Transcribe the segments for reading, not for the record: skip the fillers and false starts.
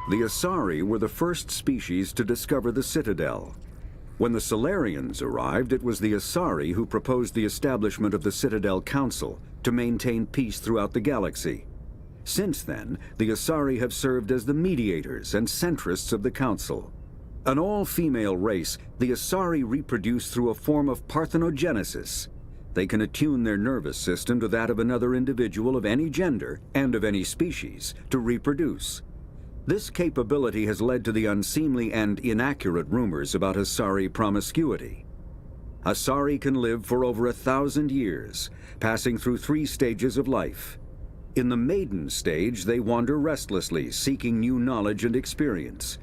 The Asari were the first species to discover the Citadel. When the Solarians arrived, it was the Asari who proposed the establishment of the Citadel Council to maintain peace throughout the galaxy. Since then, the Asari have served as the mediators and centrists of the Council. An all-female race, the Asari reproduce through a form of parthenogenesis. They can attune their nervous system to that of another individual of any gender and of any species to reproduce. This capability has led to the unseemly and inaccurate rumors about Asari promiscuity. Asari can live for over 1,000 years, passing through 3 stages of life. In the maiden stage, they wander restlessly, seeking new knowledge and experience.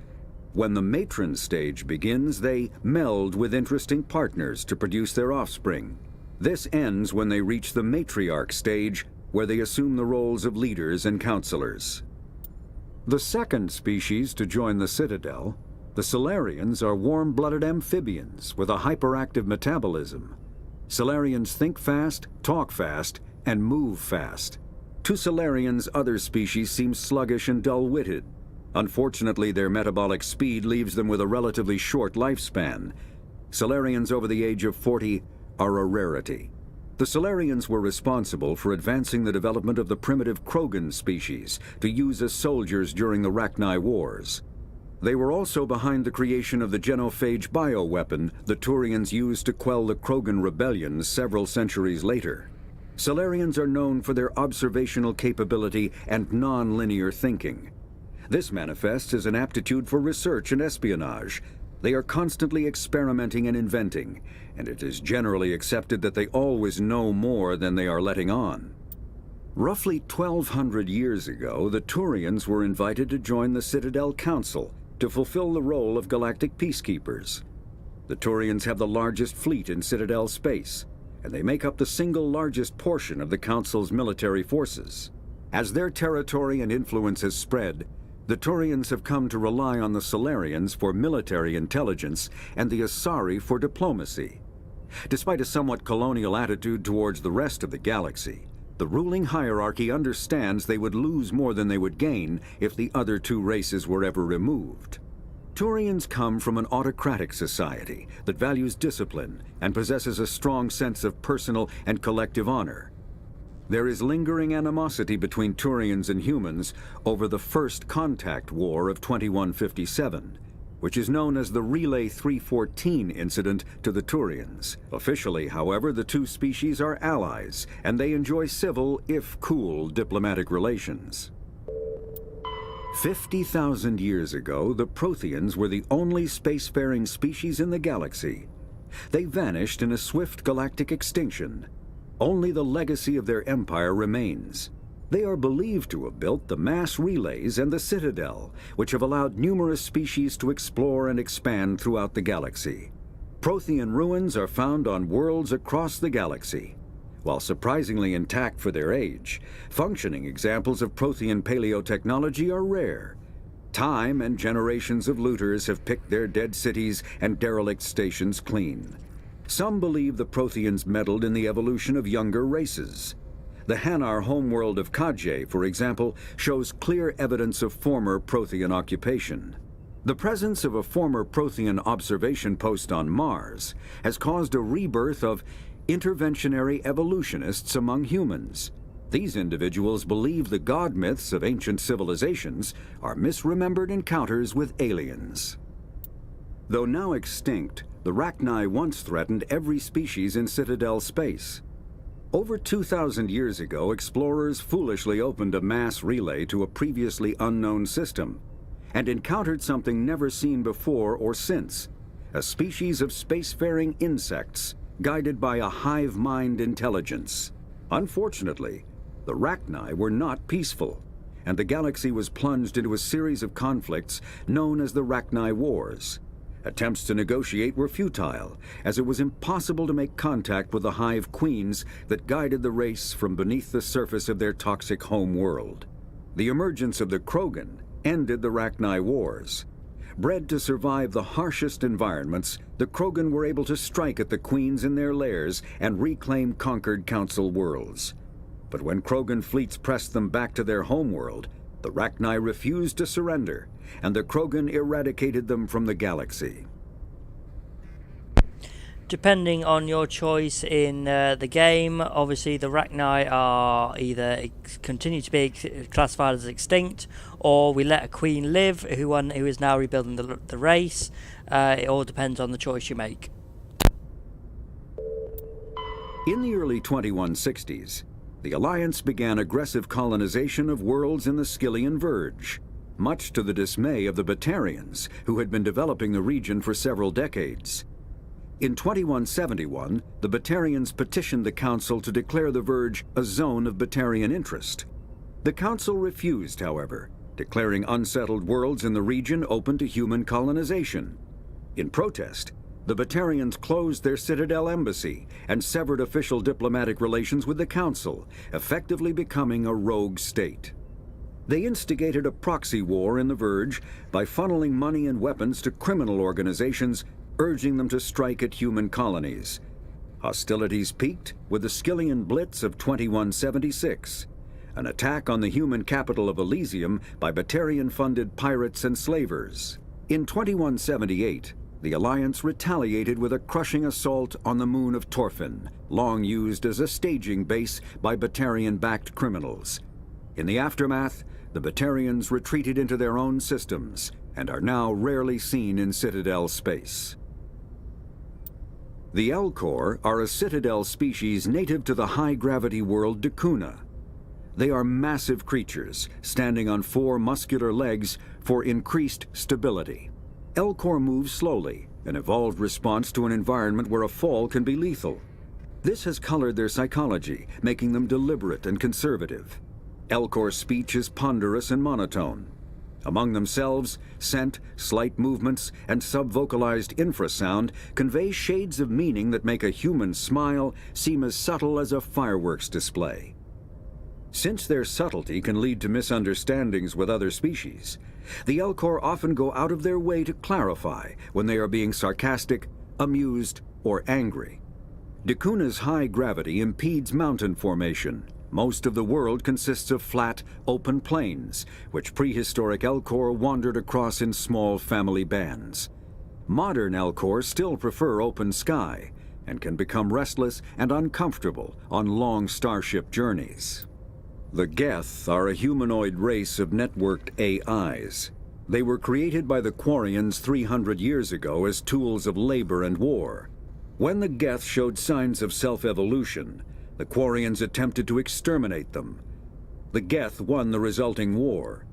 When the matron stage begins, they meld with interesting partners to produce their offspring. This ends when they reach the matriarch stage, where they assume the roles of leaders and counselors. The second species to join the Citadel, the Solarians, are warm-blooded amphibians with a hyperactive metabolism. Solarians think fast, talk fast, and move fast. To Solarians, other species seem sluggish and dull-witted. Unfortunately, their metabolic speed leaves them with a relatively short lifespan. Solarians over the age of 40 are a rarity. The Solarians were responsible for advancing the development of the primitive Krogan species to use as soldiers during the Rachni Wars. They were also behind the creation of the genophage bioweapon the Turians used to quell the Krogan rebellions several centuries later. Solarians are known for their observational capability and non-linear thinking. This manifests as an aptitude for research and espionage. They are constantly experimenting and inventing, and it is generally accepted that they always know more than they are letting on. Roughly 1,200 years ago, the Turians were invited to join the Citadel Council to fulfill the role of galactic peacekeepers. The Turians have the largest fleet in Citadel space, and they make up the single largest portion of the Council's military forces. As their territory and influence has spread, the Turians have come to rely on the Solarians for military intelligence and the Asari for diplomacy. Despite a somewhat colonial attitude towards the rest of the galaxy, the ruling hierarchy understands they would lose more than they would gain if the other 2 races were ever removed. Turians come from an autocratic society that values discipline and possesses a strong sense of personal and collective honor. There is lingering animosity between Turians and humans over the First Contact War of 2157, which is known as the Relay 314 incident to the Turians. Officially, however, the 2 species are allies, and they enjoy civil, if cool, diplomatic relations. 50,000 years ago, the Protheans were the only spacefaring species in the galaxy. They vanished in a swift galactic extinction. Only the legacy of their empire remains. They are believed to have built the mass relays and the Citadel, which have allowed numerous species to explore and expand throughout the galaxy. Prothean ruins are found on worlds across the galaxy. While surprisingly intact for their age, functioning examples of Prothean paleotechnology are rare. Time and generations of looters have picked their dead cities and derelict stations clean. Some believe the Protheans meddled in the evolution of younger races. The Hanar homeworld of Kajay, for example, shows clear evidence of former Prothean occupation. The presence of a former Prothean observation post on Mars has caused a rebirth of interventionary evolutionists among humans. These individuals believe the god myths of ancient civilizations are misremembered encounters with aliens. Though now extinct, the Rachni once threatened every species in Citadel space. Over 2,000 years ago, explorers foolishly opened a mass relay to a previously unknown system and encountered something never seen before or since, a species of spacefaring insects guided by a hive mind intelligence. Unfortunately, the Rachni were not peaceful, and the galaxy was plunged into a series of conflicts known as the Rachni Wars. Attempts to negotiate were futile, as it was impossible to make contact with the hive queens that guided the race from beneath the surface of their toxic home world. The emergence of the Krogan ended the Rachni Wars. Bred to survive the harshest environments, the Krogan were able to strike at the queens in their lairs and reclaim conquered council worlds. But when Krogan fleets pressed them back to their homeworld, The Rachni refused to surrender, and the Krogan eradicated them from the galaxy. Depending on your choice in the game, obviously the Rachni are either continue to be classified as extinct, or we let a queen live who is now rebuilding the race. It all depends on the choice you make. In the early 2160s, the Alliance began aggressive colonization of worlds in the Skyllian Verge, much to the dismay of the Batarians, who had been developing the region for several decades. In 2171, the Batarians petitioned the Council to declare the Verge a zone of Batarian interest. The Council refused, however, declaring unsettled worlds in the region open to human colonization. In protest, the Batarians closed their Citadel embassy and severed official diplomatic relations with the Council, effectively becoming a rogue state. They instigated a proxy war in the Verge by funneling money and weapons to criminal organizations, urging them to strike at human colonies. Hostilities peaked with the Skyllian Blitz of 2176, an attack on the human capital of Elysium by Batarian-funded pirates and slavers. In 2178, the Alliance retaliated with a crushing assault on the moon of Torfin, long used as a staging base by Batarian-backed criminals. In the aftermath, the Batarians retreated into their own systems and are now rarely seen in Citadel space. The Elcor are a Citadel species native to the high-gravity world Dacuna. They are massive creatures, standing on 4 muscular legs for increased stability. Elcor move slowly, an evolved response to an environment where a fall can be lethal. This has colored their psychology, making them deliberate and conservative. Elcor speech is ponderous and monotone. Among themselves, scent, slight movements, and sub-vocalized infrasound convey shades of meaning that make a human smile seem as subtle as a fireworks display. Since their subtlety can lead to misunderstandings with other species, the Elcor often go out of their way to clarify when they are being sarcastic, amused, or angry. Dacuna's high gravity impedes mountain formation. Most of the world consists of flat, open plains, which prehistoric Elcor wandered across in small family bands. Modern Elcor still prefer open sky, and can become restless and uncomfortable on long starship journeys. The Geth are a humanoid race of networked AIs. They were created by the Quarians 300 years ago as tools of labor and war. When the Geth showed signs of self-evolution, the Quarians attempted to exterminate them. The Geth won the resulting war.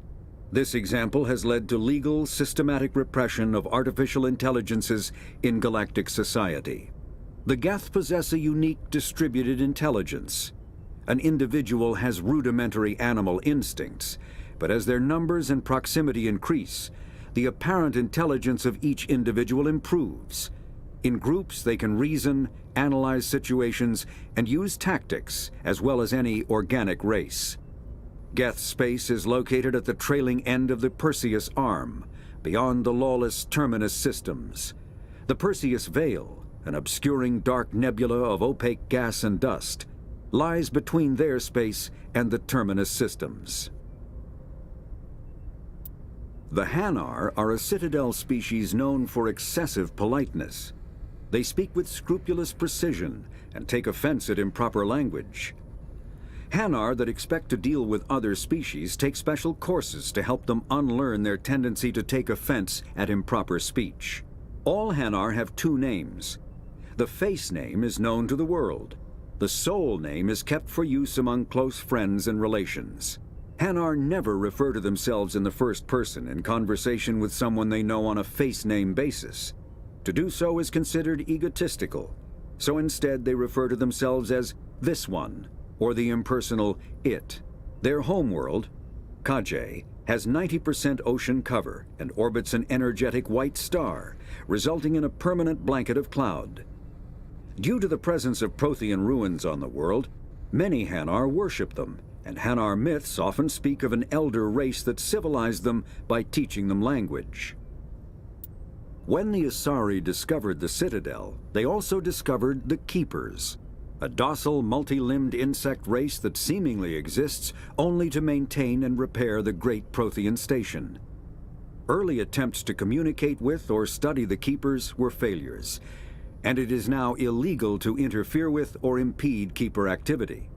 This example has led to legal, systematic repression of artificial intelligences in galactic society. The Geth possess a unique distributed intelligence. An individual has rudimentary animal instincts, but as their numbers and proximity increase, the apparent intelligence of each individual improves. In groups, they can reason, analyze situations, and use tactics, as well as any organic race. Geth space is located at the trailing end of the Perseus Arm, beyond the lawless Terminus systems. The Perseus Veil, an obscuring dark nebula of opaque gas and dust, lies between their space and the Terminus systems. The Hanar are a Citadel species known for excessive politeness. They speak with scrupulous precision and take offense at improper language. Hanar that expect to deal with other species take special courses to help them unlearn their tendency to take offense at improper speech. All Hanar have 2 names. The face name is known to the world. The soul name is kept for use among close friends and relations. Hanar never refer to themselves in the first person in conversation with someone they know on a face name basis. To do so is considered egotistical, so instead they refer to themselves as this one, or the impersonal it. Their homeworld, Kajay, has 90% ocean cover and orbits an energetic white star, resulting in a permanent blanket of cloud. Due to the presence of Prothean ruins on the world, many Hanar worship them, and Hanar myths often speak of an elder race that civilized them by teaching them language. When the Asari discovered the Citadel, they also discovered the Keepers, a docile, multi-limbed insect race that seemingly exists only to maintain and repair the Great Prothean Station. Early attempts to communicate with or study the Keepers were failures, and it is now illegal to interfere with or impede Keeper activity.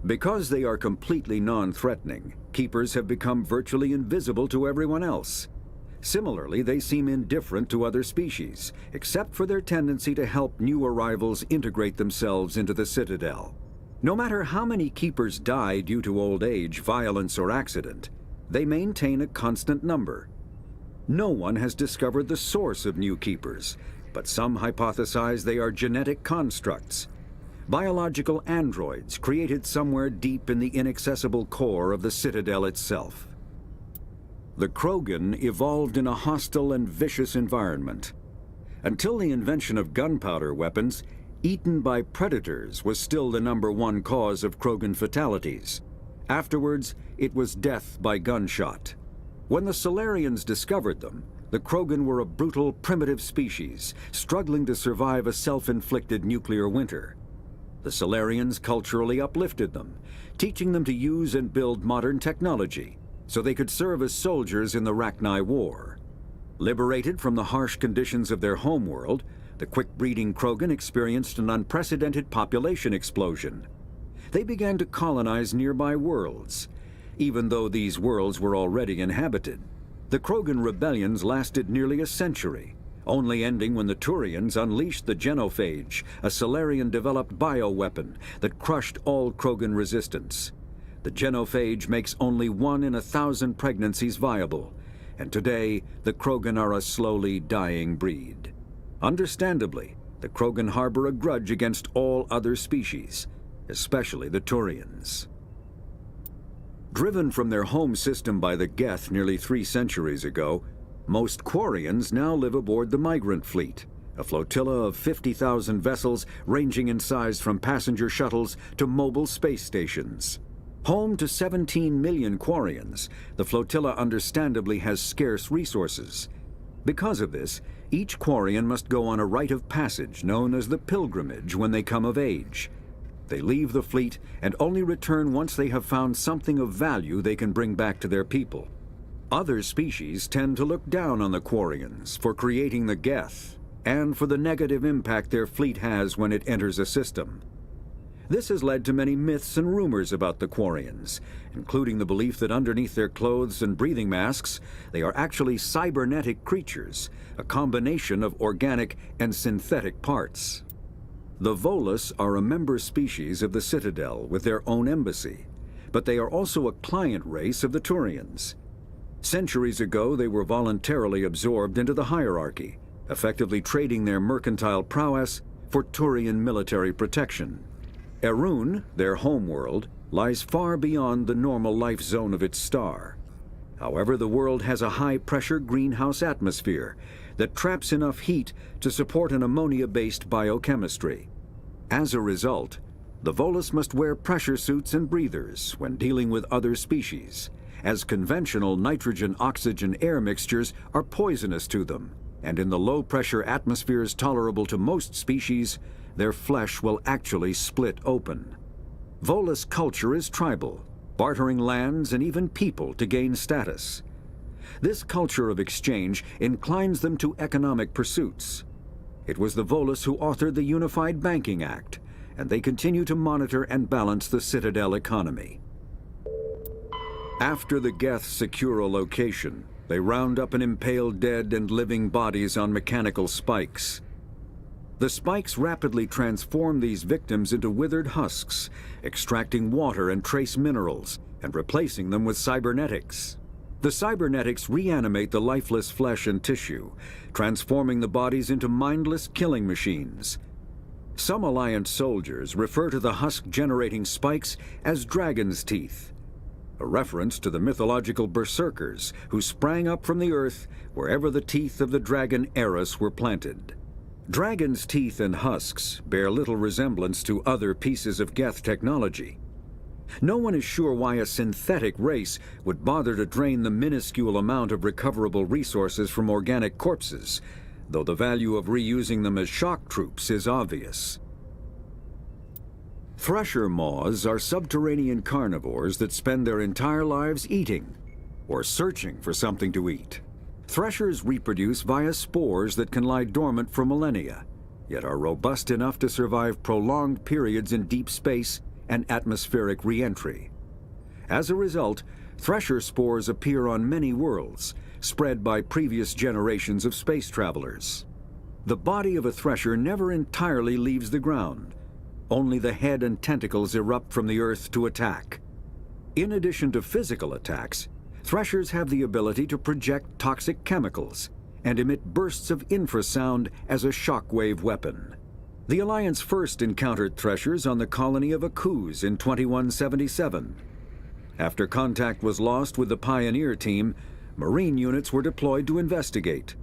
Because they are completely non-threatening, Keepers have become virtually invisible to everyone else. Similarly, they seem indifferent to other species, except for their tendency to help new arrivals integrate themselves into the Citadel. No matter how many Keepers die due to old age, violence, or accident, they maintain a constant number. No one has discovered the source of new Keepers, but some hypothesize they are genetic constructs, biological androids created somewhere deep in the inaccessible core of the Citadel itself. The Krogan evolved in a hostile and vicious environment. Until the invention of gunpowder weapons, eaten by predators was still the #1 cause of Krogan fatalities. Afterwards, it was death by gunshot. When the Solarians discovered them, the Krogan were a brutal, primitive species, struggling to survive a self-inflicted nuclear winter. The Solarians culturally uplifted them, teaching them to use and build modern technology, so they could serve as soldiers in the Rachni War. Liberated from the harsh conditions of their homeworld, the quick-breeding Krogan experienced an unprecedented population explosion. They began to colonize nearby worlds. Even though these worlds were already inhabited, the Krogan rebellions lasted nearly a century, only ending when the Turians unleashed the Genophage, a Solarian-developed bioweapon that crushed all Krogan resistance. The Genophage makes only 1 in 1,000 pregnancies viable, and today the Krogan are a slowly dying breed. Understandably, the Krogan harbor a grudge against all other species, especially the Turians. Driven from their home system by the Geth nearly 3 centuries ago, most Quarians now live aboard the Migrant Fleet, a flotilla of 50,000 vessels ranging in size from passenger shuttles to mobile space stations. Home to 17 million Quarians, the flotilla understandably has scarce resources. Because of this, each Quarian must go on a rite of passage known as the pilgrimage when they come of age. They leave the fleet and only return once they have found something of value they can bring back to their people. Other species tend to look down on the Quarians for creating the Geth and for the negative impact their fleet has when it enters a system. This has led to many myths and rumors about the Quarians, including the belief that underneath their clothes and breathing masks, they are actually cybernetic creatures, a combination of organic and synthetic parts. The Volus are a member species of the Citadel with their own embassy, but they are also a client race of the Turians. Centuries ago, they were voluntarily absorbed into the hierarchy, effectively trading their mercantile prowess for Turian military protection. Erun, their homeworld, lies far beyond the normal life zone of its star. However, the world has a high-pressure greenhouse atmosphere that traps enough heat to support an ammonia-based biochemistry. As a result, the Volus must wear pressure suits and breathers when dealing with other species, as conventional nitrogen-oxygen air mixtures are poisonous to them, and in the low-pressure atmospheres tolerable to most species, their flesh will actually split open. Volus culture is tribal, bartering lands and even people to gain status. This culture of exchange inclines them to economic pursuits. It was the Volus who authored the Unified Banking Act, and they continue to monitor and balance the Citadel economy. After the Geth secure a location, they round up and impale dead and living bodies on mechanical spikes. The spikes rapidly transform these victims into withered husks, extracting water and trace minerals, and replacing them with cybernetics. The cybernetics reanimate the lifeless flesh and tissue, transforming the bodies into mindless killing machines. Some Alliance soldiers refer to the husk-generating spikes as dragon's teeth, a reference to the mythological berserkers who sprang up from the earth wherever the teeth of the dragon Eris were planted. Dragon's teeth and husks bear little resemblance to other pieces of Geth technology. No one is sure why a synthetic race would bother to drain the minuscule amount of recoverable resources from organic corpses, though the value of reusing them as shock troops is obvious. Thresher moths are subterranean carnivores that spend their entire lives eating or searching for something to eat. Threshers reproduce via spores that can lie dormant for millennia, yet are robust enough to survive prolonged periods in deep space and atmospheric re-entry. As a result, thresher spores appear on many worlds, spread by previous generations of space travelers. The body of a thresher never entirely leaves the ground. Only the head and tentacles erupt from the Earth to attack. In addition to physical attacks, threshers have the ability to project toxic chemicals and emit bursts of infrasound as a shockwave weapon. The Alliance first encountered threshers on the colony of Akuz in 2177. After contact was lost with the Pioneer team, Marine units were deployed to investigate.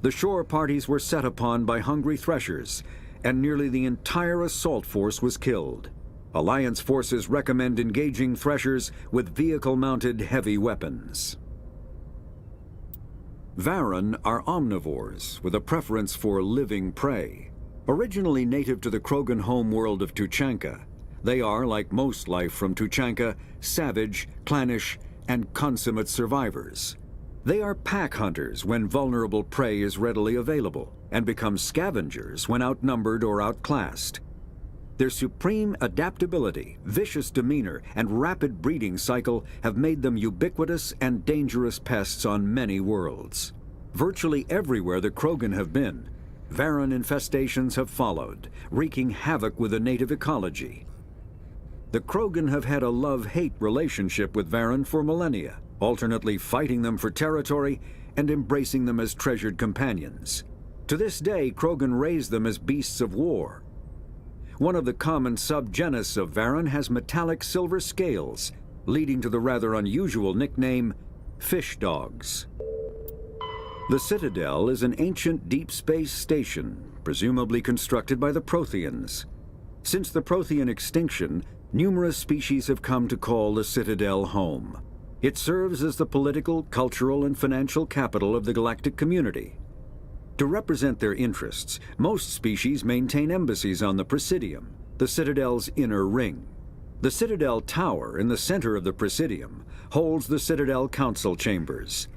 The shore parties were set upon by hungry threshers, and nearly the entire assault force was killed. Alliance forces recommend engaging threshers with vehicle-mounted heavy weapons. Varan are omnivores with a preference for living prey. Originally native to the Krogan homeworld of Tuchanka, they are, like most life from Tuchanka, savage, clannish, and consummate survivors. They are pack hunters when vulnerable prey is readily available, and become scavengers when outnumbered or outclassed. Their supreme adaptability, vicious demeanor, and rapid breeding cycle have made them ubiquitous and dangerous pests on many worlds. Virtually everywhere the Krogan have been, Varan infestations have followed, wreaking havoc with the native ecology. The Krogan have had a love-hate relationship with Varan for millennia, alternately fighting them for territory and embracing them as treasured companions. To this day, Krogan raise them as beasts of war. One of the common subgenus of Varan has metallic silver scales, leading to the rather unusual nickname, fish dogs. The Citadel is an ancient deep space station, presumably constructed by the Protheans. Since the Prothean extinction, numerous species have come to call the Citadel home. It serves as the political, cultural, and financial capital of the galactic community. To represent their interests, most species maintain embassies on the Presidium, the Citadel's inner ring. The Citadel Tower in the center of the Presidium holds the Citadel Council chambers.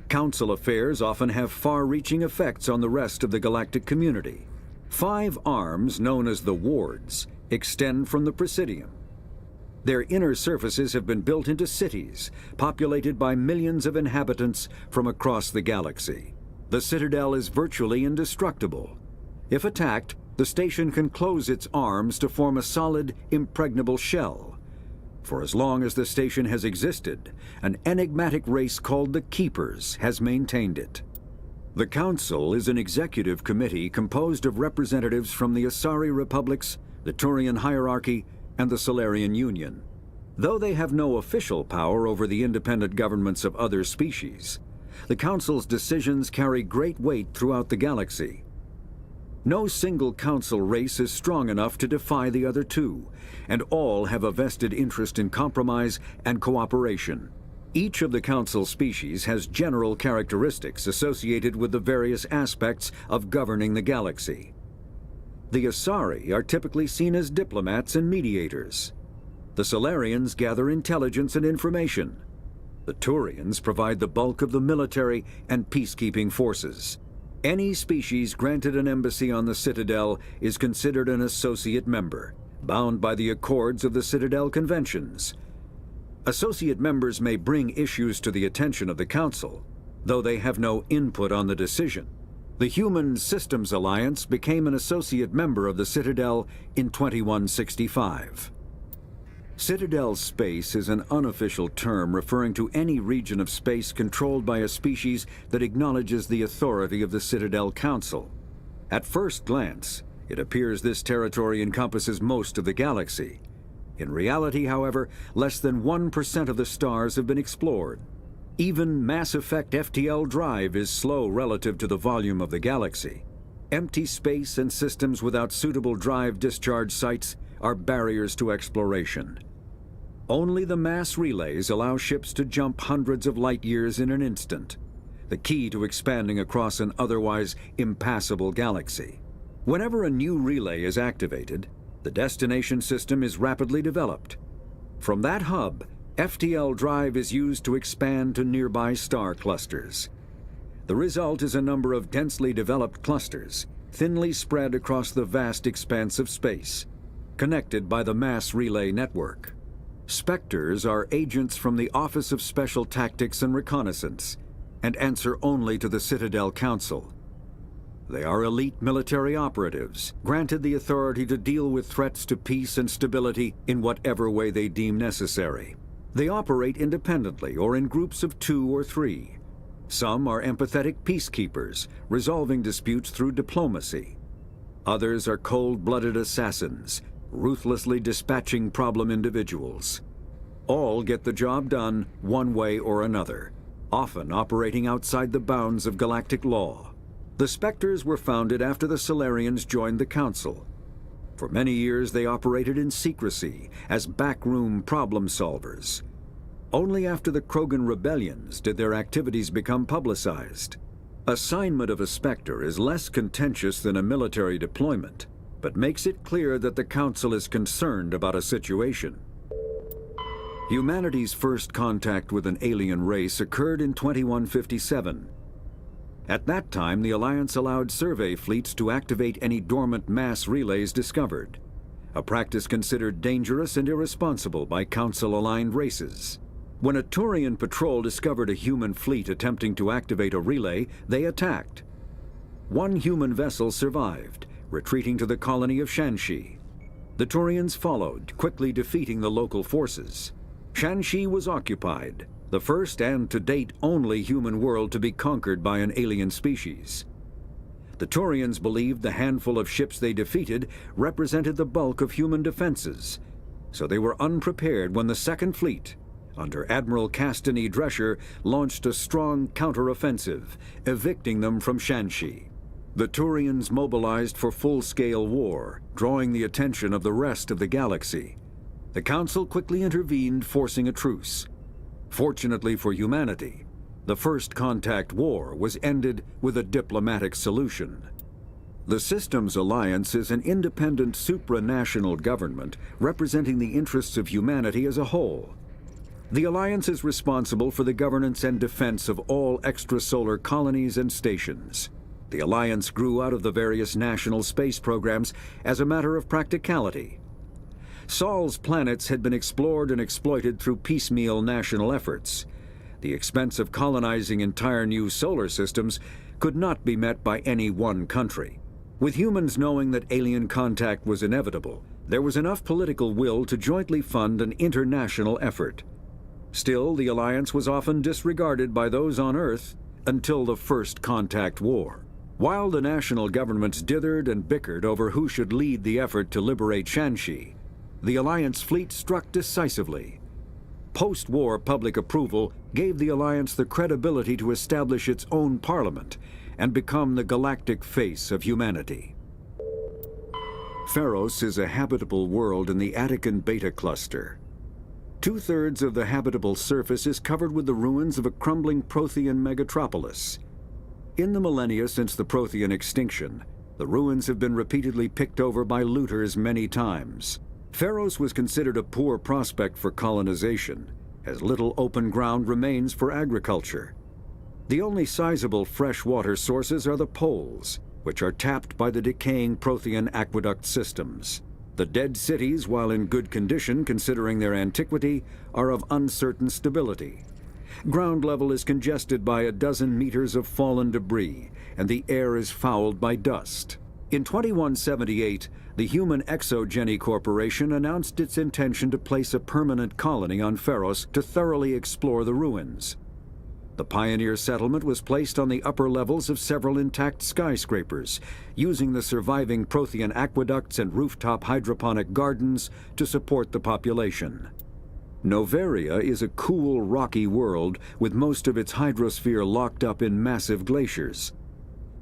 Council affairs often have far-reaching effects on the rest of the galactic community. 5 arms, known as the wards, extend from the Presidium. Their inner surfaces have been built into cities, populated by millions of inhabitants from across the galaxy. The Citadel is virtually indestructible. If attacked, the station can close its arms to form a solid, impregnable shell. For as long as the station has existed, an enigmatic race called the Keepers has maintained it. The Council is an executive committee composed of representatives from the Asari Republics, the Turian Hierarchy, and the Solarian Union. Though they have no official power over the independent governments of other species, the Council's decisions carry great weight throughout the galaxy. No single Council race is strong enough to defy the other two, and all have a vested interest in compromise and cooperation. Each of the Council species has general characteristics associated with the various aspects of governing the galaxy. The Asari are typically seen as diplomats and mediators. The Solarians gather intelligence and information. The Turians provide the bulk of the military and peacekeeping forces. Any species granted an embassy on the Citadel is considered an associate member, bound by the accords of the Citadel Conventions. Associate members may bring issues to the attention of the Council, though they have no input on the decision. The Human Systems Alliance became an associate member of the Citadel in 2165. Citadel space is an unofficial term referring to any region of space controlled by a species that acknowledges the authority of the Citadel Council. At first glance, it appears this territory encompasses most of the galaxy. In reality, however, less than 1% of the stars have been explored. Even Mass Effect FTL drive is slow relative to the volume of the galaxy. Empty space and systems without suitable drive discharge sites are barriers to exploration. Only the mass relays allow ships to jump hundreds of light years in an instant, the key to expanding across an otherwise impassable galaxy. Whenever a new relay is activated, The destination system is rapidly developed. From that hub, FTL drive is used to expand to nearby star clusters. The result is a number of densely developed clusters, thinly spread across the vast expanse of space, connected by the mass relay network. Spectres are agents from the Office of Special Tactics and Reconnaissance, and answer only to the Citadel Council. They are elite military operatives, granted the authority to deal with threats to peace and stability in whatever way they deem necessary. They operate independently or in groups of 2 or 3. Some are empathetic peacekeepers, resolving disputes through diplomacy. Others are cold-blooded assassins, ruthlessly dispatching problem individuals. All get the job done one way or another, often operating outside the bounds of galactic law. The Spectres were founded after the Solarians joined the Council. For many years they operated in secrecy as backroom problem solvers. Only after the Krogan rebellions did their activities become publicized. Assignment of a Spectre is less contentious than a military deployment, but makes it clear that the Council is concerned about a situation. Humanity's first contact with an alien race occurred in 2157. At that time, the Alliance allowed survey fleets to activate any dormant mass relays discovered, a practice considered dangerous and irresponsible by Council-aligned races. When a Turian patrol discovered a human fleet attempting to activate a relay, they attacked. One human vessel survived, retreating to the colony of Shanxi. The Turians followed, quickly defeating the local forces. Shanxi was occupied, the first and to date only human world to be conquered by an alien species. The Turians believed the handful of ships they defeated represented the bulk of human defenses, so they were unprepared when the Second Fleet, under Admiral Castany Drescher, launched a strong counteroffensive, evicting them from Shanxi. The Turians mobilized for full-scale war, drawing the attention of the rest of the galaxy. The Council quickly intervened, forcing a truce. Fortunately for humanity, the First Contact War was ended with a diplomatic solution. The Systems Alliance is an independent supranational government representing the interests of humanity as a whole. The Alliance is responsible for the governance and defense of all extrasolar colonies and stations. The Alliance grew out of the various national space programs as a matter of practicality. Sol's planets had been explored and exploited through piecemeal national efforts. The expense of colonizing entire new solar systems could not be met by any one country. With humans knowing that alien contact was inevitable, there was enough political will to jointly fund an international effort. Still, the Alliance was often disregarded by those on Earth until the First Contact War. While the national governments dithered and bickered over who should lead the effort to liberate Shanxi, the Alliance fleet struck decisively. Post-war public approval gave the Alliance the credibility to establish its own parliament and become the galactic face of humanity. Pharos is a habitable world in the Attican Beta Cluster. 2/3 of the habitable surface is covered with the ruins of a crumbling Prothean megatropolis. In the millennia since the Prothean extinction, the ruins have been repeatedly picked over by looters many times. Pharos was considered a poor prospect for colonization, as little open ground remains for agriculture. The only sizable freshwater sources are the poles, which are tapped by the decaying Prothean aqueduct systems. The dead cities, while in good condition considering their antiquity, are of uncertain stability. Ground level is congested by a dozen meters of fallen debris, and the air is fouled by dust. In 2178, the Human Exogeny Corporation announced its intention to place a permanent colony on Pharos to thoroughly explore the ruins. The pioneer settlement was placed on the upper levels of several intact skyscrapers, using the surviving Prothean aqueducts and rooftop hydroponic gardens to support the population. Noveria is a cool, rocky world with most of its hydrosphere locked up in massive glaciers.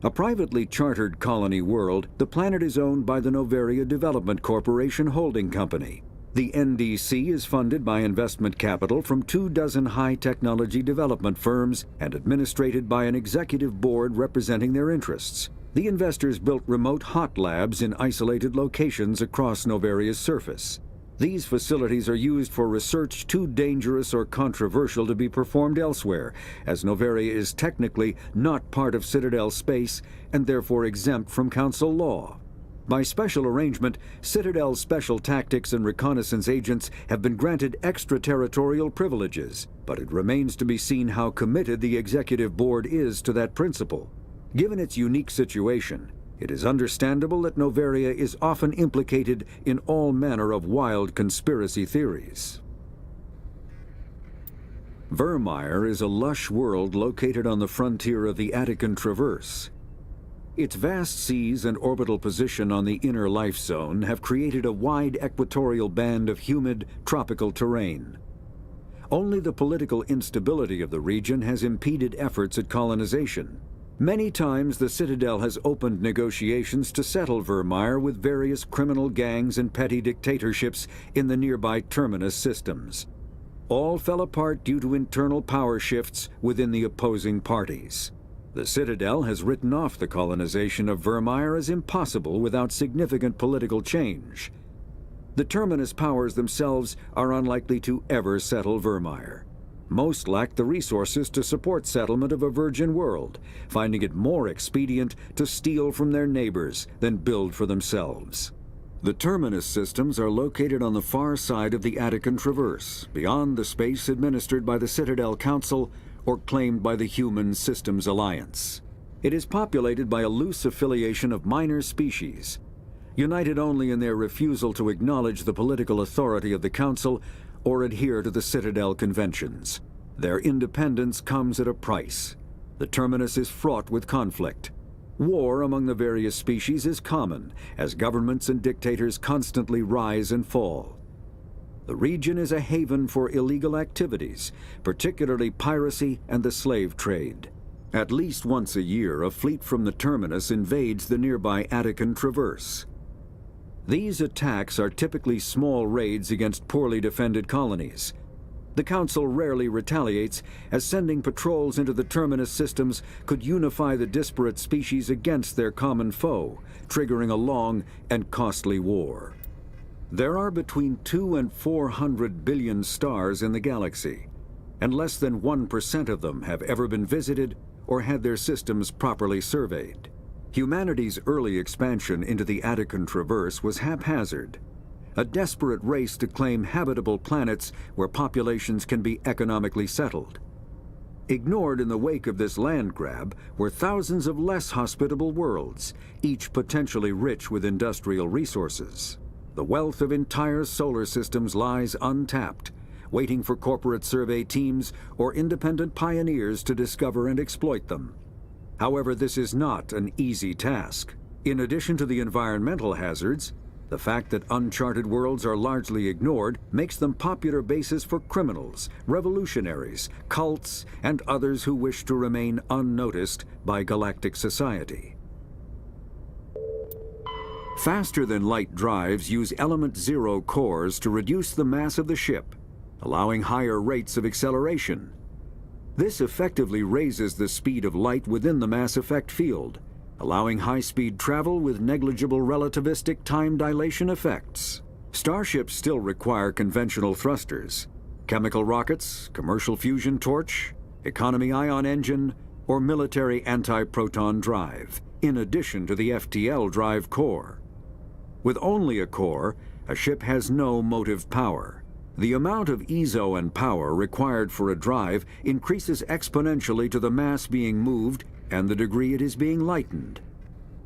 A privately chartered colony world, the planet is owned by the Noveria Development Corporation Holding Company. The NDC is funded by investment capital from 24 high-technology development firms and administrated by an executive board representing their interests. The investors built remote hot labs in isolated locations across Novaria's surface. These facilities are used for research too dangerous or controversial to be performed elsewhere, as Novaria is technically not part of Citadel space and therefore exempt from Council law. By special arrangement, Citadel's special tactics and reconnaissance agents have been granted extraterritorial privileges, but it remains to be seen how committed the Executive Board is to that principle. Given its unique situation, it is understandable that Novaria is often implicated in all manner of wild conspiracy theories. Vermeer is a lush world located on the frontier of the Attican Traverse. Its vast seas and orbital position on the inner life zone have created a wide equatorial band of humid, tropical terrain. Only the political instability of the region has impeded efforts at colonization. Many times the Citadel has opened negotiations to settle Vermeer with various criminal gangs and petty dictatorships in the nearby Terminus systems. All fell apart due to internal power shifts within the opposing parties. The Citadel has written off the colonization of Vermeer as impossible without significant political change. The Terminus powers themselves are unlikely to ever settle Vermeer. Most lack the resources to support settlement of a virgin world, finding it more expedient to steal from their neighbors than build for themselves. The Terminus systems are located on the far side of the Attican Traverse, beyond the space administered by the Citadel Council or claimed by the Human Systems Alliance. It is populated by a loose affiliation of minor species, united only in their refusal to acknowledge the political authority of the Council or adhere to the Citadel conventions. Their independence comes at a price. The Terminus is fraught with conflict. War among the various species is common, as governments and dictators constantly rise and fall. The region is a haven for illegal activities, particularly piracy and the slave trade. At least once a year, a fleet from the Terminus invades the nearby Attican Traverse. These attacks are typically small raids against poorly defended colonies. The Council rarely retaliates, as sending patrols into the Terminus systems could unify the disparate species against their common foe, triggering a long and costly war. There are between 200 and 400 billion stars in the galaxy, and less than 1% of them have ever been visited or had their systems properly surveyed. Humanity's early expansion into the Attican Traverse was haphazard, a desperate race to claim habitable planets where populations can be economically settled. Ignored in the wake of this land grab were thousands of less hospitable worlds, each potentially rich with industrial resources. The wealth of entire solar systems lies untapped, waiting for corporate survey teams or independent pioneers to discover and exploit them. However, this is not an easy task. In addition to the environmental hazards, the fact that uncharted worlds are largely ignored makes them popular bases for criminals, revolutionaries, cults, and others who wish to remain unnoticed by galactic society. Faster-than-light drives use element zero cores to reduce the mass of the ship, allowing higher rates of acceleration. This effectively raises the speed of light within the mass effect field, allowing high-speed travel with negligible relativistic time dilation effects. Starships still require conventional thrusters, chemical rockets, commercial fusion torch, economy ion engine, or military anti-proton drive, in addition to the FTL drive core. With only a core, a ship has no motive power. The amount of ESO and power required for a drive increases exponentially to the mass being moved and the degree it is being lightened.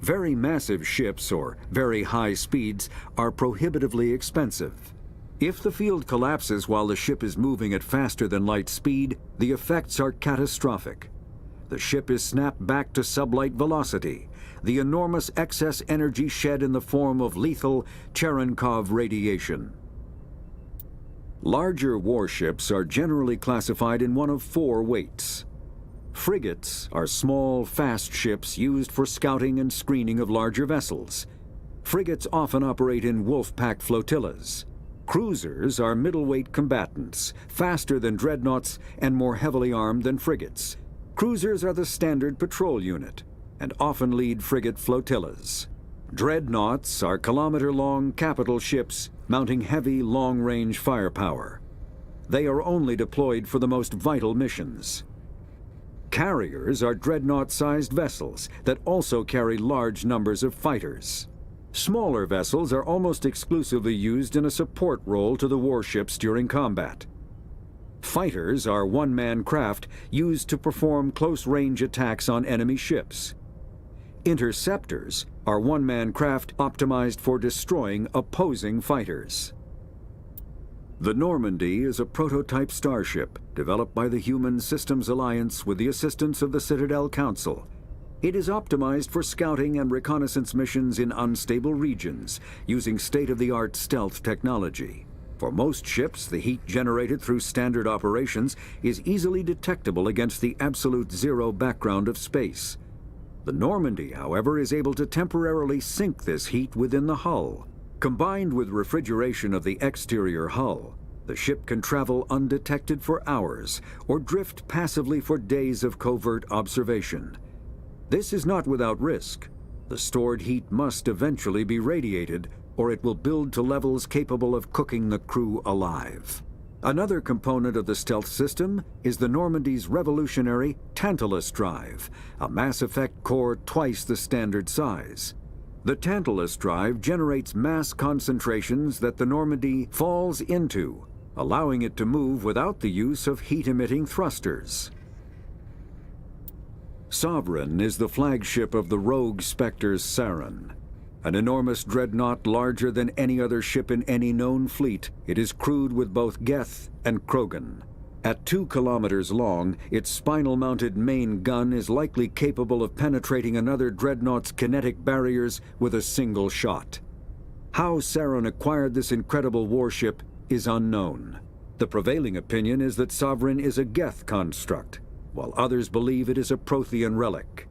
Very massive ships or very high speeds are prohibitively expensive. If the field collapses while the ship is moving at faster than light speed, the effects are catastrophic. The ship is snapped back to sublight velocity, the enormous excess energy shed in the form of lethal Cherenkov radiation. Larger warships are generally classified in one of four weights. Frigates are small, fast ships used for scouting and screening of larger vessels. Frigates often operate in wolf-pack flotillas. Cruisers are middleweight combatants, faster than dreadnoughts and more heavily armed than frigates. Cruisers are the standard patrol unit. and often lead frigate flotillas. Dreadnoughts are kilometer-long capital ships mounting heavy, long-range firepower. They are only deployed for the most vital missions. Carriers are dreadnought-sized vessels that also carry large numbers of fighters. Smaller vessels are almost exclusively used in a support role to the warships during combat. Fighters are one-man craft used to perform close-range attacks on enemy ships. Interceptors are one-man craft optimized for destroying opposing fighters. The Normandy is a prototype starship developed by the Human Systems Alliance with the assistance of the Citadel Council. It is optimized for scouting and reconnaissance missions in unstable regions using state-of-the-art stealth technology. For most ships, the heat generated through standard operations is easily detectable against the absolute zero background of space. The Normandy, however, is able to temporarily sink this heat within the hull. Combined with refrigeration of the exterior hull, the ship can travel undetected for hours or drift passively for days of covert observation. This is not without risk. The stored heat must eventually be radiated, or it will build to levels capable of cooking the crew alive. Another component of the stealth system is the Normandy's revolutionary Tantalus drive, a mass effect core twice the standard size. The Tantalus drive generates mass concentrations that the Normandy falls into, allowing it to move without the use of heat-emitting thrusters. Sovereign is the flagship of the rogue Spectre's Sarin. An enormous dreadnought larger than any other ship in any known fleet, it is crewed with both Geth and Krogan. At 2 kilometers long, its spinal-mounted main gun is likely capable of penetrating another dreadnought's kinetic barriers with a single shot. How Sarin acquired this incredible warship is unknown. The prevailing opinion is that Sovereign is a Geth construct, while others believe it is a Prothean relic.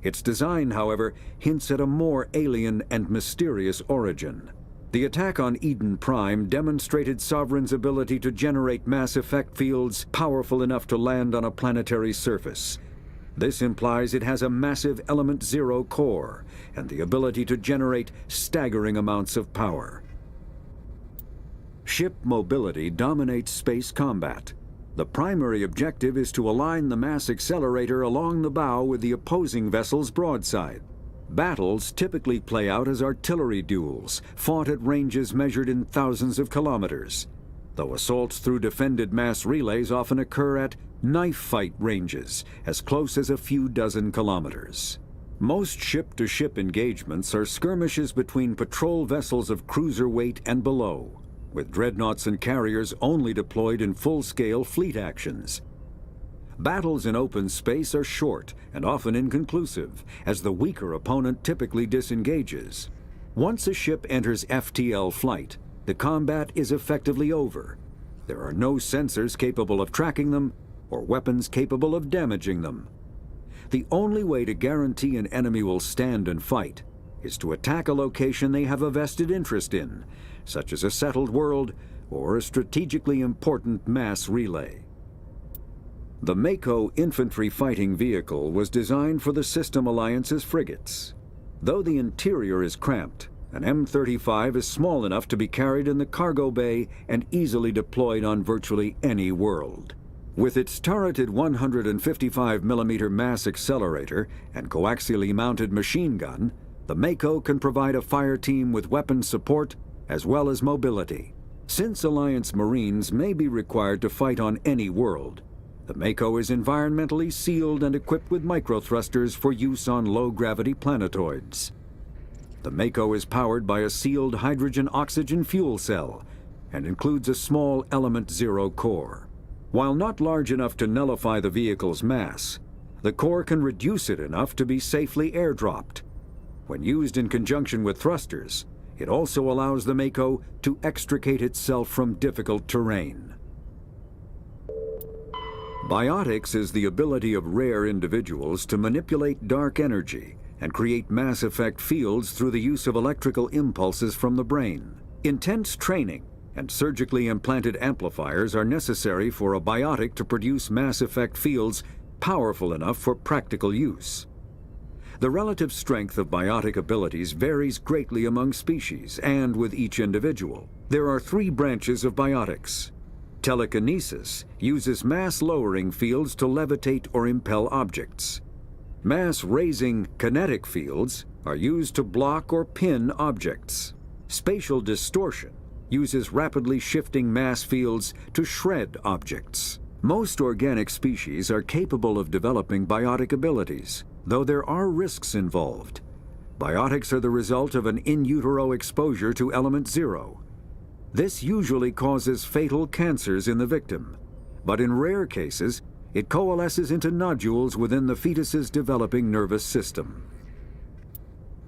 Its design, however, hints at a more alien and mysterious origin. The attack on Eden Prime demonstrated Sovereign's ability to generate mass effect fields powerful enough to land on a planetary surface. This implies it has a massive Element Zero core and the ability to generate staggering amounts of power. Ship mobility dominates space combat. The primary objective is to align the mass accelerator along the bow with the opposing vessel's broadside. Battles typically play out as artillery duels, fought at ranges measured in thousands of kilometers, though assaults through defended mass relays often occur at knife fight ranges, as close as a few dozen kilometers. Most ship-to-ship engagements are skirmishes between patrol vessels of cruiser weight and below, with dreadnoughts and carriers only deployed in full-scale fleet actions. Battles in open space are short and often inconclusive, as the weaker opponent typically disengages. Once a ship enters FTL flight, the combat is effectively over. There are no sensors capable of tracking them or weapons capable of damaging them. The only way to guarantee an enemy will stand and fight is to attack a location they have a vested interest in, such as a settled world or a strategically important mass relay. The Mako infantry fighting vehicle was designed for the System Alliance's frigates. Though the interior is cramped, an M35 is small enough to be carried in the cargo bay and easily deployed on virtually any world. With its turreted 155mm mass accelerator and coaxially mounted machine gun, the Mako can provide a fire team with weapon support as well as mobility. Since Alliance Marines may be required to fight on any world, the Mako is environmentally sealed and equipped with microthrusters for use on low-gravity planetoids. The Mako is powered by a sealed hydrogen-oxygen fuel cell and includes a small Element Zero core. While not large enough to nullify the vehicle's mass, the core can reduce it enough to be safely airdropped. When used in conjunction with thrusters, it also allows the Mako to extricate itself from difficult terrain. Biotics is the ability of rare individuals to manipulate dark energy and create mass effect fields through the use of electrical impulses from the brain. Intense training and surgically implanted amplifiers are necessary for a biotic to produce mass effect fields powerful enough for practical use. The relative strength of biotic abilities varies greatly among species and with each individual. There are three branches of biotics. Telekinesis uses mass-lowering fields to levitate or impel objects. Mass-raising kinetic fields are used to block or pin objects. Spatial distortion uses rapidly shifting mass fields to shred objects. Most organic species are capable of developing biotic abilities, though there are risks involved. Biotics are the result of an in utero exposure to element 0. This usually causes fatal cancers in the victim, but in rare cases, it coalesces into nodules within the fetus's developing nervous system.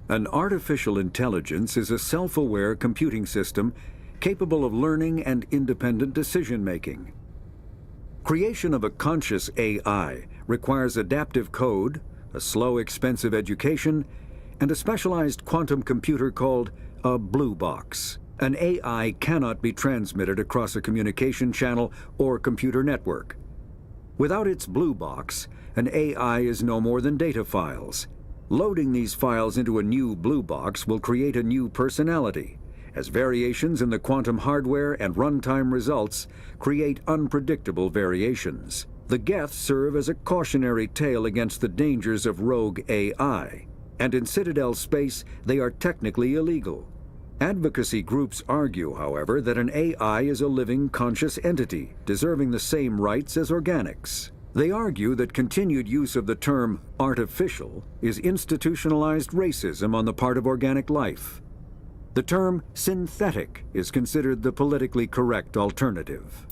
An artificial intelligence is a self-aware computing system capable of learning and independent decision-making. Creation of a conscious AI requires adaptive code, a slow, expensive education, and a specialized quantum computer called a blue box. An AI cannot be transmitted across a communication channel or computer network. Without its blue box, an AI is no more than data files. Loading these files into a new blue box will create a new personality, as variations in the quantum hardware and runtime results create unpredictable variations. The Geth serve as a cautionary tale against the dangers of rogue AI, and in Citadel space they are technically illegal. Advocacy groups argue, however, that an AI is a living, conscious entity, deserving the same rights as organics. They argue that continued use of the term artificial is institutionalized racism on the part of organic life. The term synthetic is considered the politically correct alternative.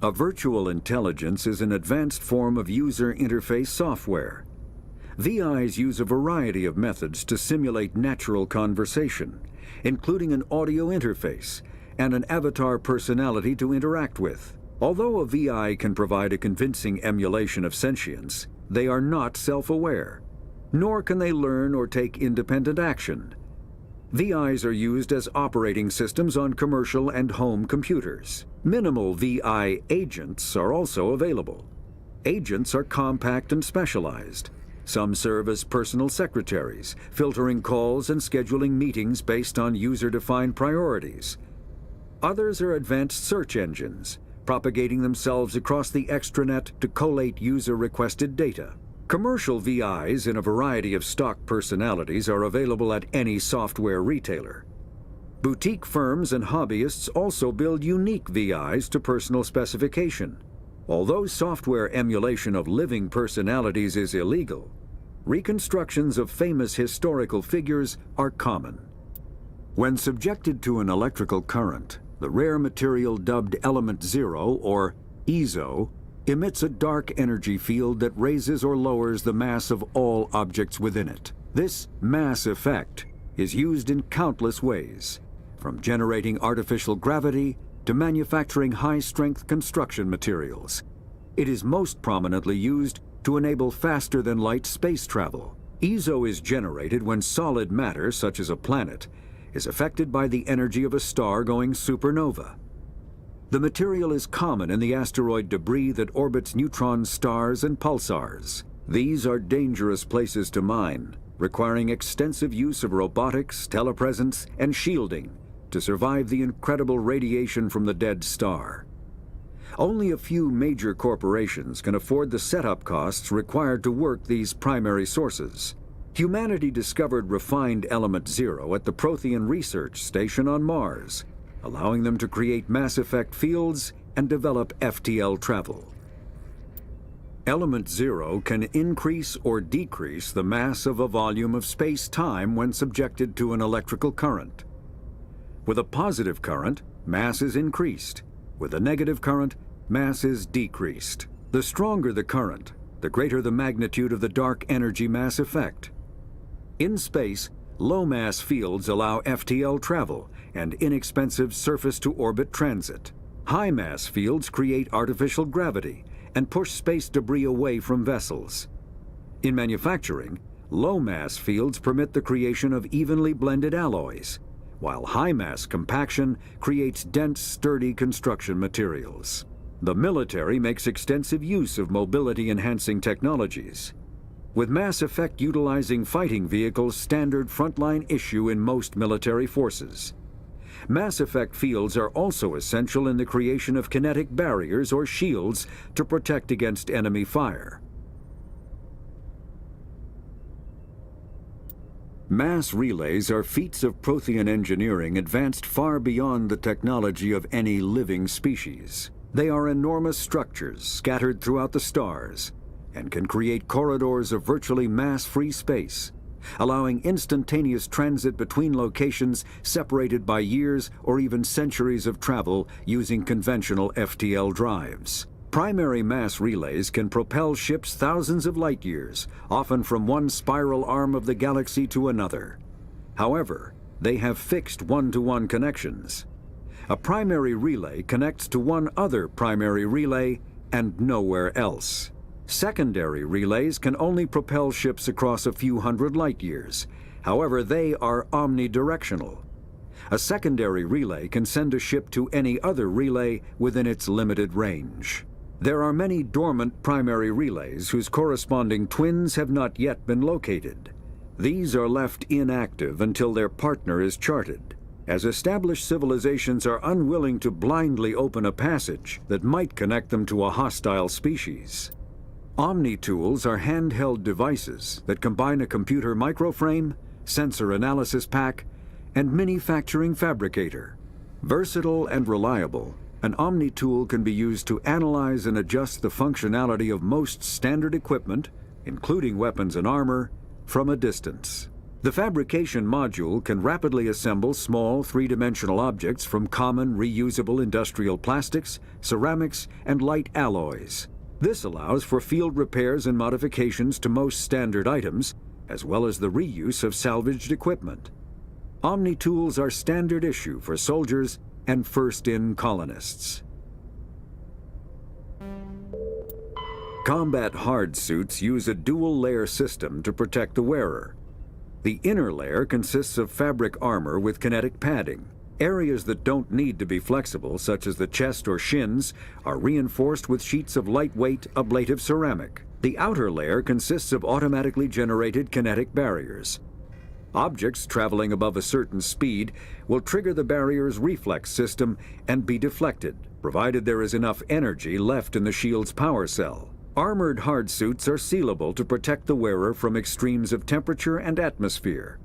A virtual intelligence is an advanced form of user interface software. VIs use a variety of methods to simulate natural conversation, including an audio interface and an avatar personality to interact with. Although a VI can provide a convincing emulation of sentience, they are not self-aware, nor can they learn or take independent action. VIs are used as operating systems on commercial and home computers. Minimal VI agents are also available. Agents are compact and specialized. Some serve as personal secretaries, filtering calls and scheduling meetings based on user-defined priorities. Others are advanced search engines, propagating themselves across the extranet to collate user-requested data. Commercial VIs in a variety of stock personalities are available at any software retailer. Boutique firms and hobbyists also build unique VIs to personal specification. Although software emulation of living personalities is illegal, reconstructions of famous historical figures are common. When subjected to an electrical current, the rare material dubbed Element 0, or EZO, emits a dark energy field that raises or lowers the mass of all objects within it. This mass effect is used in countless ways, from generating artificial gravity to manufacturing high-strength construction materials. It is most prominently used to enable faster-than-light space travel. EZO is generated when solid matter, such as a planet, is affected by the energy of a star going supernova. The material is common in the asteroid debris that orbits neutron stars and pulsars. These are dangerous places to mine, requiring extensive use of robotics, telepresence, and shielding to survive the incredible radiation from the dead star. Only a few major corporations can afford the setup costs required to work these primary sources. Humanity discovered refined Element 0 at the Prothean Research Station on Mars, allowing them to create mass effect fields and develop FTL travel. Element 0 can increase or decrease the mass of a volume of space-time when subjected to an electrical current. With a positive current, mass is increased. With a negative current, mass is decreased. The stronger the current, the greater the magnitude of the dark energy mass effect. In space, low-mass fields allow FTL travel and inexpensive surface-to-orbit transit. High-mass fields create artificial gravity and push space debris away from vessels. In manufacturing, low-mass fields permit the creation of evenly blended alloys, while high-mass compaction creates dense, sturdy construction materials. The military makes extensive use of mobility-enhancing technologies. with Mass Effect utilizing fighting vehicles standard frontline issue in most military forces. Mass Effect fields are also essential in the creation of kinetic barriers or shields to protect against enemy fire. Mass relays are feats of Prothean engineering advanced far beyond the technology of any living species. They are enormous structures scattered throughout the stars and can create corridors of virtually mass-free space, allowing instantaneous transit between locations separated by years or even centuries of travel using conventional FTL drives. Primary mass relays can propel ships thousands of light years, often from one spiral arm of the galaxy to another. However, they have fixed one-to-one connections. A primary relay connects to one other primary relay and nowhere else. Secondary relays can only propel ships across a few hundred light years. However, they are omnidirectional. A secondary relay can send a ship to any other relay within its limited range. There are many dormant primary relays whose corresponding twins have not yet been located. These are left inactive until their partner is charted, as established civilizations are unwilling to blindly open a passage that might connect them to a hostile species. Omni-tools are handheld devices that combine a computer microframe, sensor analysis pack, and manufacturing fabricator. Versatile and reliable, an Omni-tool can be used to analyze and adjust the functionality of most standard equipment, including weapons and armor, from a distance. The fabrication module can rapidly assemble small three-dimensional objects from common reusable industrial plastics, ceramics, and light alloys. This allows for field repairs and modifications to most standard items, as well as the reuse of salvaged equipment. Omni-tools are standard issue for soldiers and first-in colonists. Combat hard suits use a dual-layer system to protect the wearer. The inner layer consists of fabric armor with kinetic padding. Areas that don't need to be flexible, such as the chest or shins, are reinforced with sheets of lightweight, ablative ceramic. The outer layer consists of automatically generated kinetic barriers. Objects traveling above a certain speed will trigger the barrier's reflex system and be deflected, provided there is enough energy left in the shield's power cell. Armored hard suits are sealable to protect the wearer from extremes of temperature and atmosphere.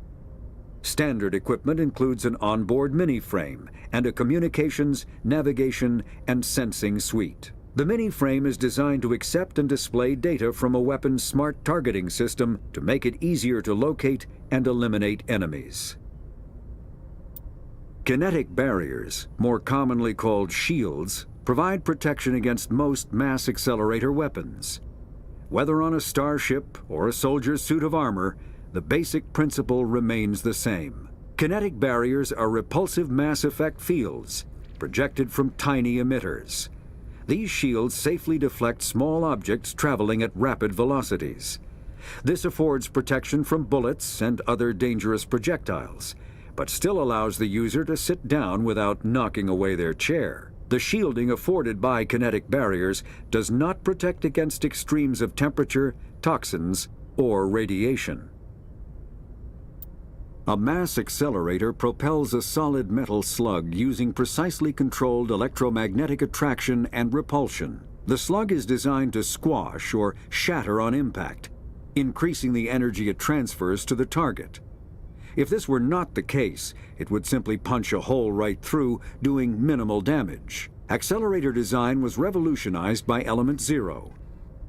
Standard equipment includes an onboard mini-frame and a communications, navigation, and sensing suite. The mini-frame is designed to accept and display data from a weapon's smart targeting system to make it easier to locate and eliminate enemies. Kinetic barriers, more commonly called shields, provide protection against most mass accelerator weapons. Whether on a starship or a soldier's suit of armor, the basic principle remains the same. Kinetic barriers are repulsive mass effect fields, projected from tiny emitters. These shields safely deflect small objects traveling at rapid velocities. This affords protection from bullets and other dangerous projectiles, but still allows the user to sit down without knocking away their chair. The shielding afforded by kinetic barriers does not protect against extremes of temperature, toxins, or radiation. A mass accelerator propels a solid metal slug using precisely controlled electromagnetic attraction and repulsion. The slug is designed to squash or shatter on impact, increasing the energy it transfers to the target. If this were not the case, it would simply punch a hole right through, doing minimal damage. Accelerator design was revolutionized by Element Zero.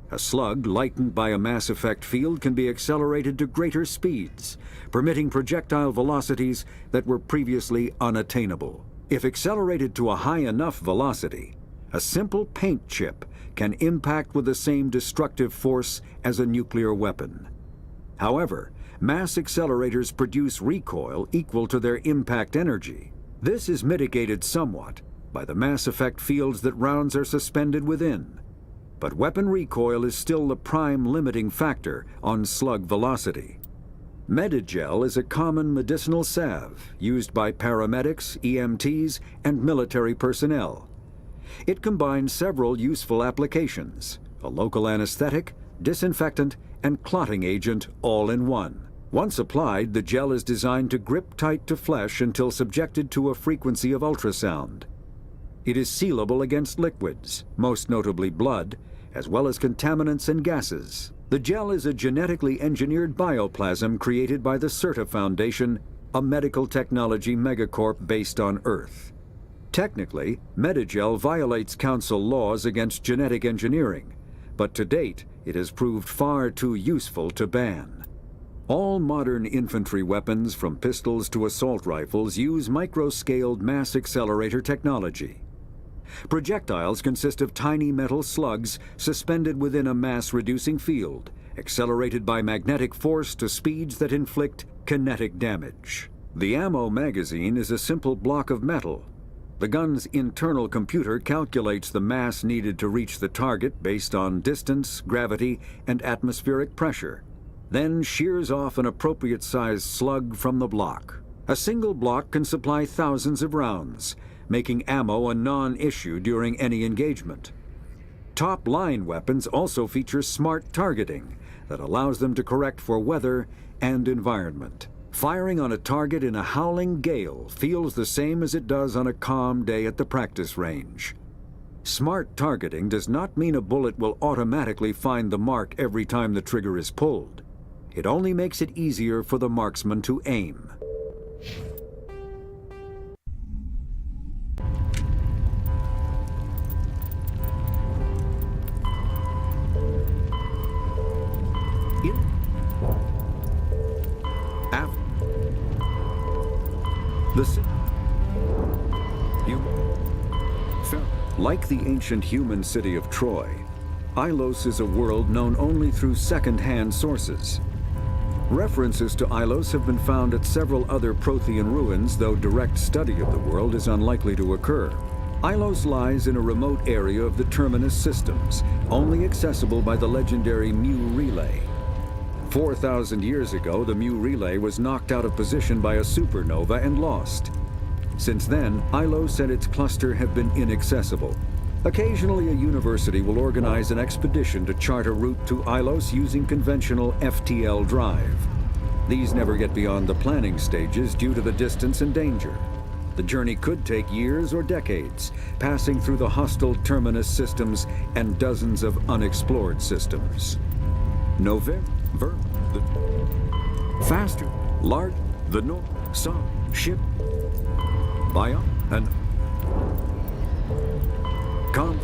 A slug lightened by a mass effect field can be accelerated to greater speeds, permitting projectile velocities that were previously unattainable. If accelerated to a high enough velocity, a simple paint chip can impact with the same destructive force as a nuclear weapon. However, mass accelerators produce recoil equal to their impact energy. This is mitigated somewhat by the mass effect fields that rounds are suspended within. But weapon recoil is still the prime limiting factor on slug velocity. Medigel is a common medicinal salve used by paramedics, EMTs, and military personnel. It combines several useful applications: a local anesthetic, disinfectant, and clotting agent all in one. Once applied, the gel is designed to grip tight to flesh until subjected to a frequency of ultrasound. It is sealable against liquids, most notably blood, as well as contaminants and gases. The gel is a genetically engineered bioplasm created by the CERTA Foundation, a medical technology megacorp based on Earth. Technically, Medigel violates Council laws against genetic engineering, but to date, it has proved far too useful to ban. All modern infantry weapons, from pistols to assault rifles, use micro-scaled mass accelerator technology. Projectiles consist of tiny metal slugs suspended within a mass-reducing field, accelerated by magnetic force to speeds that inflict kinetic damage. The ammo magazine is a simple block of metal. The gun's internal computer calculates the mass needed to reach the target based on distance, gravity, and atmospheric pressure, then shears off an appropriate-sized slug from the block. A single block can supply thousands of rounds, making ammo a non-issue during any engagement. Top-line weapons also feature smart targeting that allows them to correct for weather and environment. Firing on a target in a howling gale feels the same as it does on a calm day at the practice range. Smart targeting does not mean a bullet will automatically find the mark every time the trigger is pulled. It only makes it easier for the marksman to aim. Like the ancient human city of Troy, Ilos is a world known only through second-hand sources. References to Ilos have been found at several other Prothean ruins, though direct study of the world is unlikely to occur. Ilos lies in a remote area of the Terminus systems, only accessible by the legendary Mu Relay. 4,000 years ago, the Mu Relay was knocked out of position by a supernova and lost. Since then, Ilos and its cluster have been inaccessible. Occasionally, a university will organize an expedition to chart a route to Ilos using conventional FTL drive. These never get beyond the planning stages due to the distance and danger. The journey could take years or decades, passing through the hostile Terminus systems and dozens of unexplored systems. The faster, large, the north, south, ship, Bion, and come.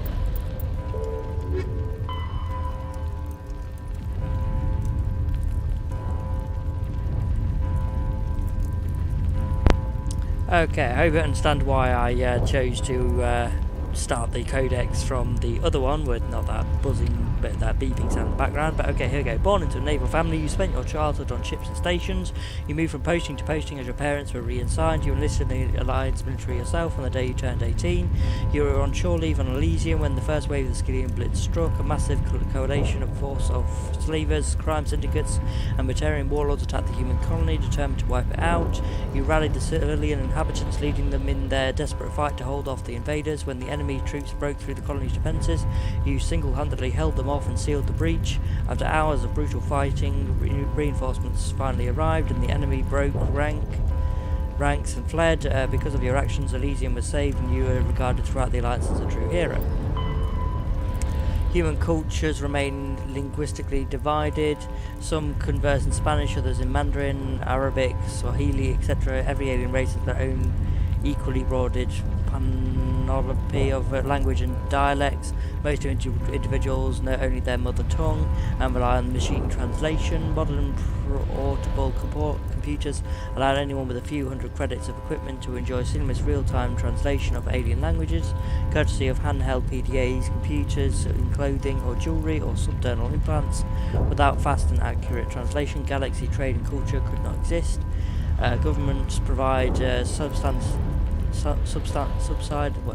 Okay, I hope you understand why I chose to start the Codex from the other one with not that buzzing bit, that beeping sound in the background. But okay, here we go. Born into a naval family, you spent your childhood on ships and stations. You moved from posting to posting as your parents were reassigned. You enlisted in the Alliance military yourself on the day you turned 18. You were on shore leave on Elysium when the first wave of the Skillian Blitz struck. A massive coalition of force of slavers, crime syndicates, and Batarian warlords attacked the human colony, determined to wipe it out. You rallied the civilian inhabitants, leading them in their desperate fight to hold off the invaders. When the enemy troops broke through the colony's defences, you single-handedly held them off and sealed the breach. After hours of brutal fighting, reinforcements finally arrived and the enemy broke ranks and fled. Because of your actions, Elysium was saved and you were regarded throughout the Alliance as a true hero. Human cultures remain linguistically divided. Some converse in Spanish, others in Mandarin, Arabic, Swahili, etc. Every alien race has their own equally broadened panoply of language and dialects. Most individuals know only their mother tongue and rely on machine translation. Modern portable computers allow anyone with a few hundred credits of equipment to enjoy seamless real-time translation of alien languages, courtesy of handheld PDAs, computers in clothing or jewellery or subdermal implants. Without fast and accurate translation, galaxy trade and culture could not exist. Governments provide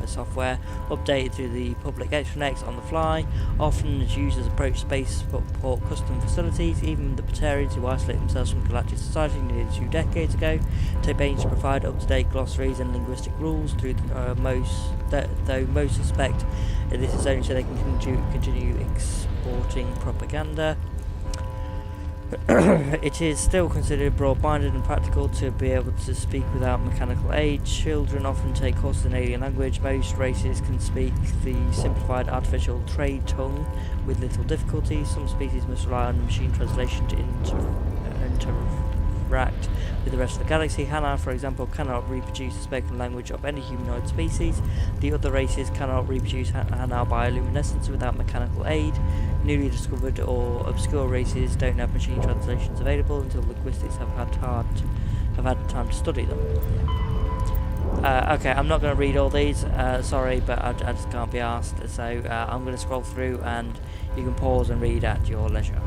software updated through the public extranet on the fly. Often as users approach spaceport custom facilities, even the Batarians who isolate themselves from galactic society nearly 2 decades ago take pains to provide up-to-date glossaries and linguistic rules though most suspect that this is only so they can continue exporting propaganda. It is still considered broad-minded and practical to be able to speak without mechanical aid. Children often take courses in alien language. Most races can speak the simplified artificial trade tongue with little difficulty. Some species must rely on machine translation to interact with the rest of the galaxy. Hana, for example, cannot reproduce the spoken language of any humanoid species. The other races cannot reproduce Hana bioluminescence without mechanical aid. Newly discovered or obscure races don't have machine translations available until linguistics have had time to study them. Okay, I'm not going to read all these, sorry, but I just can't be asked, so I'm going to scroll through and you can pause and read at your leisure.